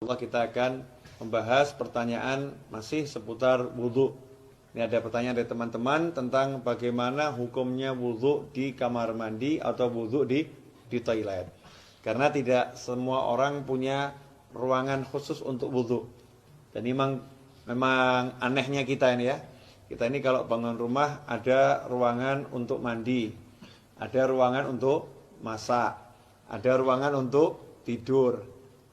Allah kita akan membahas pertanyaan masih seputar wudhu. Ini ada pertanyaan dari teman-teman tentang bagaimana hukumnya wudhu di kamar mandi atau wudhu di toilet. Karena tidak semua orang punya ruangan khusus untuk wudhu. Dan memang anehnya kita ini ya. Kita ini kalau bangun rumah ada ruangan untuk mandi, ada ruangan untuk masak, ada ruangan untuk tidur,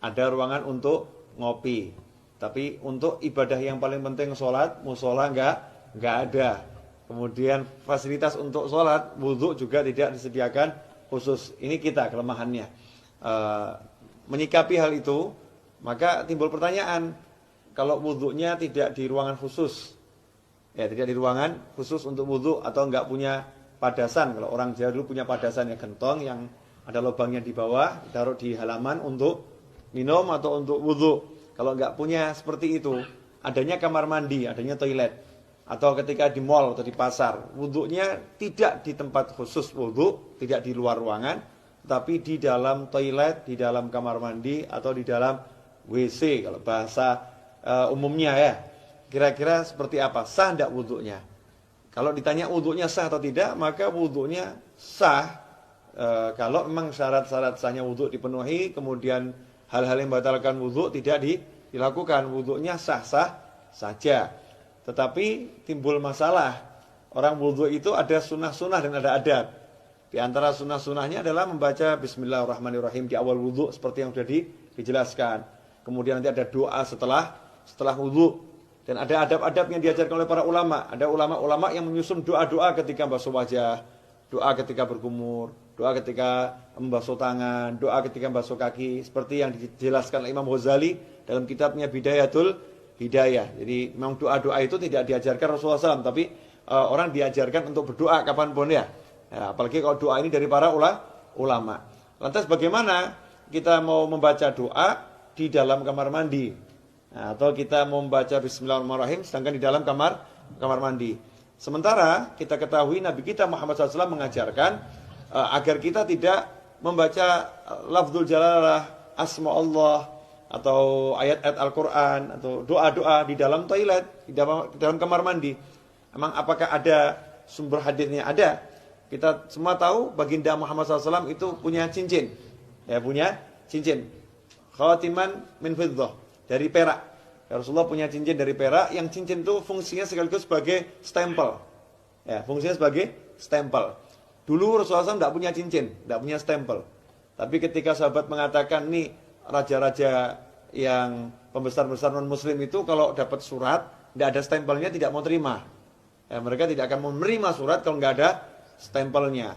ada ruangan untuk ngopi. Tapi untuk ibadah yang paling penting sholat, musola enggak ada. Kemudian fasilitas untuk sholat, wudhu juga tidak disediakan khusus. Ini kita kelemahannya. Menyikapi hal itu, maka timbul pertanyaan, kalau wudhunya tidak di ruangan khusus, ya tidak di ruangan khusus untuk wudhu atau enggak punya padasan. Kalau orang Jawa dulu punya padasan ya, gentong yang ada lubangnya di bawah, taruh di halaman untuk minum atau untuk wudhu. Kalau enggak punya seperti itu, adanya kamar mandi, adanya toilet, atau ketika di mall atau di pasar, wudhunya tidak di tempat khusus wudhu, tidak di luar ruangan, tapi di dalam toilet, di dalam kamar mandi atau di dalam WC kalau bahasa umumnya ya. Kira-kira seperti apa? Sah tidak wudhunya? Kalau ditanya wudhunya sah atau tidak, maka wudhunya sah kalau memang syarat-syarat sahnya wudhu dipenuhi, kemudian hal-hal yang membatalkan wudhu tidak dilakukan, wudhunya sah-sah saja. Tetapi timbul masalah, orang wudhu itu ada sunnah-sunnah dan ada adab. Di antara sunnah-sunnahnya adalah membaca Bismillahirrahmanirrahim di awal wudhu seperti yang sudah dijelaskan. Kemudian nanti ada doa setelah wudhu. Dan ada adab-adab yang diajarkan oleh para ulama. Ada ulama-ulama yang menyusun doa-doa ketika basuh wajah, doa ketika berkumur, doa ketika membasuh tangan, doa ketika membasuh kaki. Seperti yang dijelaskan oleh Imam Ghazali dalam kitabnya Bidayatul Hidayah. Jadi memang doa-doa itu tidak diajarkan Rasulullah SAW, tapi orang diajarkan untuk berdoa kapanpun ya. Apalagi kalau doa ini dari para ulama. Lantas bagaimana kita mau membaca doa di dalam kamar mandi? Atau kita mau membaca Bismillahirrahmanirrahim sedangkan di dalam kamar mandi. Sementara kita ketahui Nabi kita Muhammad SAW mengajarkan agar kita tidak membaca lafzul jalalah, asma Allah, atau ayat-ayat Al-Quran, atau doa-doa di dalam toilet, di dalam kamar mandi. Emang apakah ada sumber hadisnya? Ada. Kita semua tahu baginda Muhammad SAW itu punya cincin. Ya, punya cincin. Khatiman min fiddah, dari perak. Ya, Rasulullah punya cincin dari perak, yang cincin itu fungsinya sekaligus sebagai stempel. Ya, fungsinya sebagai stempel. Dulu Rasulullah SAW tidak punya cincin, tidak punya stempel. Tapi ketika sahabat mengatakan, nih raja-raja yang pembesar-besar non-muslim itu kalau dapat surat, tidak ada stempelnya tidak mau terima. Ya, mereka tidak akan menerima surat kalau nggak ada stempelnya.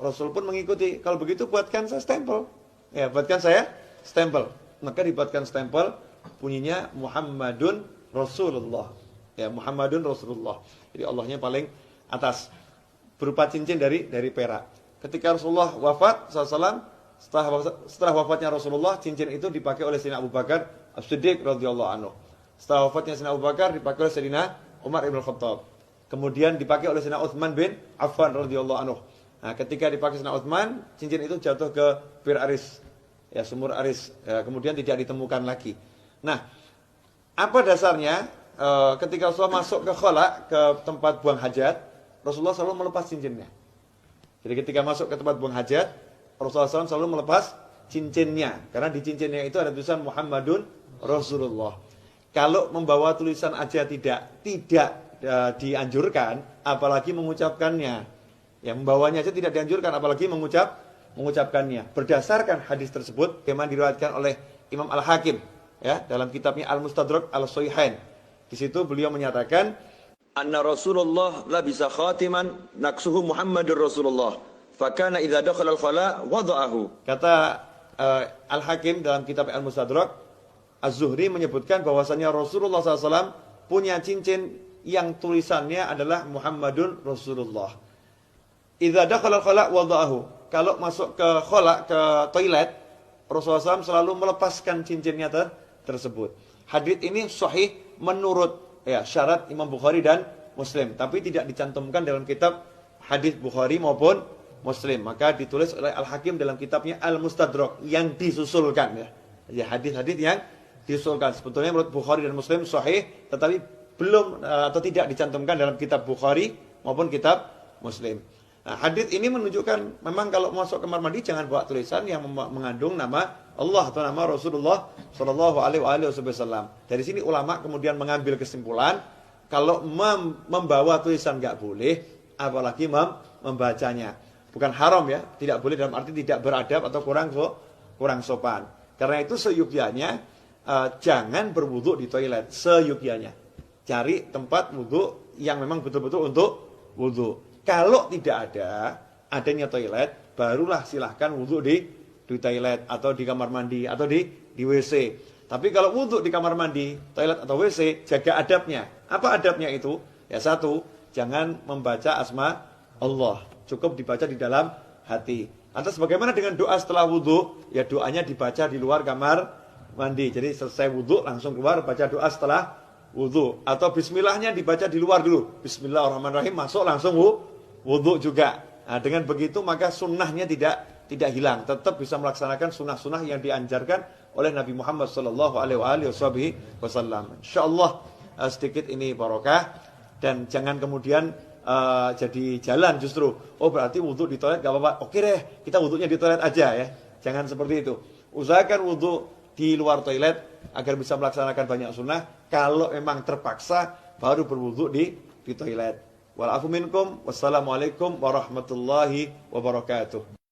Rasul pun mengikuti, kalau begitu buatkan saya stempel. Ya, buatkan saya stempel. Maka dibuatkan stempel, bunyinya Muhammadun Rasulullah. Ya, Muhammadun Rasulullah. Jadi Allahnya paling atas, berupa cincin dari perak. Ketika Rasulullah wafat SAW, setelah wafatnya Rasulullah, cincin itu dipakai oleh Sayyidina Abu Bakar As-Siddiq radhiyallahu anhu. Setelah wafatnya Sayyidina Abu Bakar dipakai oleh Sayyidina Umar ibn Khattab. Kemudian dipakai oleh Sayyidina Utsman bin Affan radhiyallahu anhu. Nah, ketika dipakai Sayyidina Utsman, cincin itu jatuh ke Bir Aris, ya, sumur Aris. Ya, kemudian tidak ditemukan lagi. Nah, apa dasarnya? Ketika Rasulullah masuk ke khala, ke tempat buang hajat, Rasulullah selalu melepas cincinnya. Jadi ketika masuk ke tempat buang hajat, Rasulullah SAW selalu melepas cincinnya. Karena di cincinnya itu ada tulisan Muhammadun Rasulullah. Kalau membawa tulisan aja tidak dianjurkan, apalagi mengucapkannya. Yang membawanya aja tidak dianjurkan, apalagi mengucapkannya. Berdasarkan hadis tersebut, bagaimana diriwayatkan oleh Imam Al-Hakim, ya, dalam kitabnya Al-Mustadrak Al-Sahihain. Di situ beliau menyatakan, anna Rasulullah labisa khatiman naksuhu Muhammadur Rasulullah. Fakana idza dakhala al-khala wada'ahu. Kata Al-Hakim dalam kitab Al-Mustadrak, Az-Zuhri menyebutkan bahwasanya Rasulullah SAW punya cincin yang tulisannya adalah Muhammadun Rasulullah. Idza dakhala al-khala wada'ahu. Kalau masuk ke khala, ke toilet, Rasulullah SAW selalu melepaskan cincinnya tersebut. Hadits ini sahih menurut syarat Imam Bukhari dan Muslim, tapi tidak dicantumkan dalam kitab hadis Bukhari maupun Muslim. Maka ditulis oleh Al-Hakim dalam kitabnya Al-Mustadrak yang disusulkan, ya hadis-hadis yang diusulkan. Sebetulnya menurut Bukhari dan Muslim sahih, tetapi belum atau tidak dicantumkan dalam kitab Bukhari maupun kitab Muslim. Nah, hadis ini menunjukkan memang kalau masuk kamar mandi jangan bawa tulisan yang mengandung nama Allah atau nama Rasulullah Shallallahu Alaihi Wasallam. Dari sini ulama kemudian mengambil kesimpulan kalau membawa tulisan nggak boleh, apalagi membacanya. Bukan haram ya, tidak boleh dalam arti tidak beradab atau kurang sopan. Karena itu seyukyanya jangan berwudu di toilet, seyukyanya. Cari tempat wudu yang memang betul-betul untuk wudu. Kalau tidak adanya toilet, barulah silahkan wudu di toilet atau di kamar mandi atau di WC. Tapi kalau wudu di kamar mandi, toilet atau WC, jaga adabnya. Apa adabnya itu? Ya satu, jangan membaca asma Allah. Cukup dibaca di dalam hati. Atau sebagaimana dengan doa setelah wudu, ya doanya dibaca di luar kamar mandi. Jadi selesai wudu langsung keluar baca doa setelah wudu. Atau bismillahnya dibaca di luar dulu. Bismillahirrahmanirrahim, masuk langsung wudu juga. Nah, dengan begitu maka sunnahnya tidak hilang, tetap bisa melaksanakan sunnah-sunnah yang dianjarkan oleh Nabi Muhammad Sallallahu Alaihi Wasallam. Insyaallah sedikit ini barokah dan jangan kemudian jadi jalan justru. Oh berarti wudu di toilet gak apa-apa. Oke deh, kita wudunya di toilet aja ya. Jangan seperti itu. Usahakan wudu di luar toilet agar bisa melaksanakan banyak sunnah. Kalau memang terpaksa baru berwudu di toilet. Wal afu minkum. Wassalamualaikum warahmatullahi wabarakatuh.